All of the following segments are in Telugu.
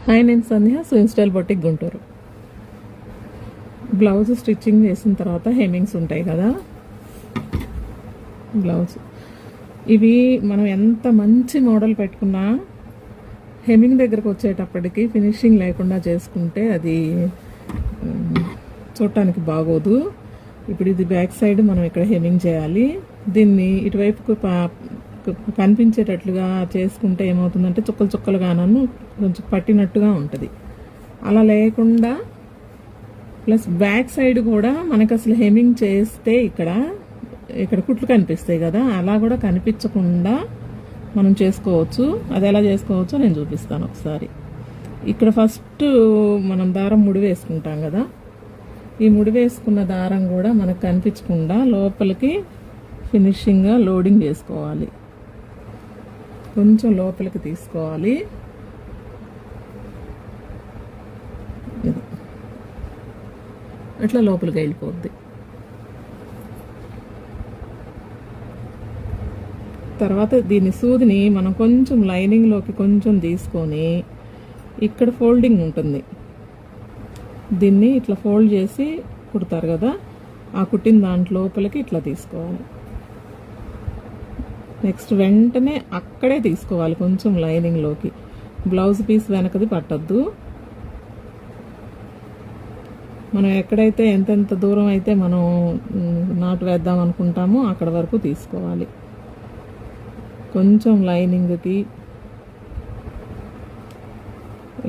హాయ్, నేను Sandhya, swim style boutique Guntur. Blouse stitching చేసిన తర్వాత హెమ్మింగ్స్ ఉంటాయి కదా, బ్లౌజ్ ఇవి మనం ఎంత మంచి మోడల్ పెట్టుకున్నా హెమ్మింగ్ దగ్గరకు వచ్చేటప్పటికి ఫినిషింగ్ లేకుండా చేసుకుంటే అది చూడటానికి బాగోదు. ఇప్పుడు ఇది బ్యాక్ సైడ్ మనం ఇక్కడ హెమ్మింగ్ చేయాలి. దీన్ని ఇటువైపుకు కనిపించేటట్లుగా చేసుకుంటే ఏమవుతుందంటే చుక్కలు చుక్కలుగాను కొంచెం పట్టినట్టుగా ఉంటుంది. అలా లేకుండా ప్లస్ బ్యాక్ సైడ్ కూడా మనకు అసలు హెమ్మింగ్ చేస్తే ఇక్కడ కుట్లు కనిపిస్తాయి కదా, అలా కూడా కనిపించకుండా మనం చేసుకోవచ్చు. అది ఎలా చేసుకోవచ్చో నేను చూపిస్తాను ఒకసారి. ఇక్కడ ఫస్ట్ మనం దారం ముడి వేసుకుంటాం కదా, ఈ ముడి వేసుకున్న దారం కూడా మనకు కనిపించకుండా లోపలికి ఫినిషింగ్గా లోడింగ్ చేసుకోవాలి. కొంచెం లోపలికి తీసుకోవాలి. అట్లా లోపలికి వెళ్ళిపోద్ది. తర్వాత దీని సూదిని మనం కొంచెం లైనింగ్లోకి కొంచెం తీసుకొని ఇక్కడ ఫోల్డింగ్ ఉంటుంది, దీన్ని ఇట్లా ఫోల్డ్ చేసి కుడతారు కదా, ఆ కుట్టిన దాంట్లో లోపలికి ఇట్లా తీసుకోవాలి. నెక్స్ట్ వెంటనే అక్కడే తీసుకోవాలి కొంచెం లైనింగ్లోకి. Blouse piece వెనకది పట్టద్దు. మనం ఎక్కడైతే ఎంతెంత దూరం అయితే మనం నాటు వేద్దాం అనుకుంటామో అక్కడ వరకు తీసుకోవాలి. కొంచెం లైనింగ్కి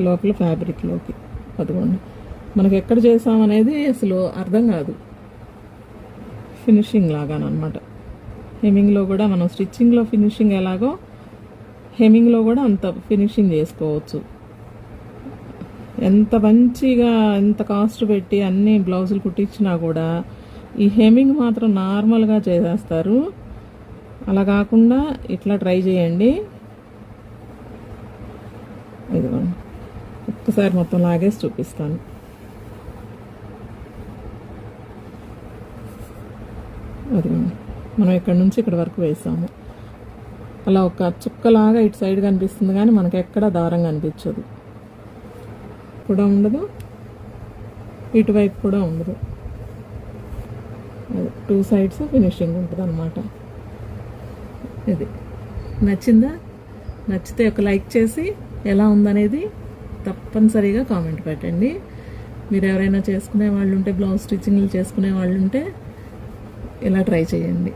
లోపల ఫ్యాబ్రిక్లోకి. అదిగోండి, మనకి ఎక్కడ చేసామనేది అసలు అర్థం కాదు. ఫినిషింగ్ లాగానమాట. హెమ్మింగ్లో కూడా మనం స్టిచ్చింగ్లో ఫినిషింగ్ ఎలాగో హెమ్మింగ్లో కూడా అంత ఫినిషింగ్ చేసుకోవచ్చు. ఎంత మంచిగా ఎంత కాస్ట్ పెట్టి అన్ని బ్లౌజులు కుట్టించినా కూడా ఈ హెమ్మింగ్ మాత్రం నార్మల్గా చేసేస్తారు. అలా కాకుండా ఇట్లా ట్రై చేయండి. ఇదిగోండి, ఒక్కసారి మొత్తం లాగేసి చూపిస్తాను. అదిగోండి, మనం ఇక్కడ నుంచి ఇక్కడ వరకు వేసాము. అలా ఒక చుక్కలాగా ఇటు సైడ్ కనిపిస్తుంది కానీ మనకి ఎక్కడ దారం కనిపించదు కూడా ఉండదు, ఇటువైపు కూడా ఉండదు. అది 2 సైడ్స్ ఫినిషింగ్ ఉంటుంది అన్నమాట. ఇది నచ్చిందా? నచ్చితే ఒక లైక్ చేసి ఎలా ఉందనేది తప్పనిసరిగా కామెంట్ పెట్టండి. మీరు ఎవరైనా చేసుకునే వాళ్ళు ఉంటే, బ్లౌజ్ స్టిచ్చింగ్లు చేసుకునే వాళ్ళు ఉంటే ఇలా ట్రై చేయండి.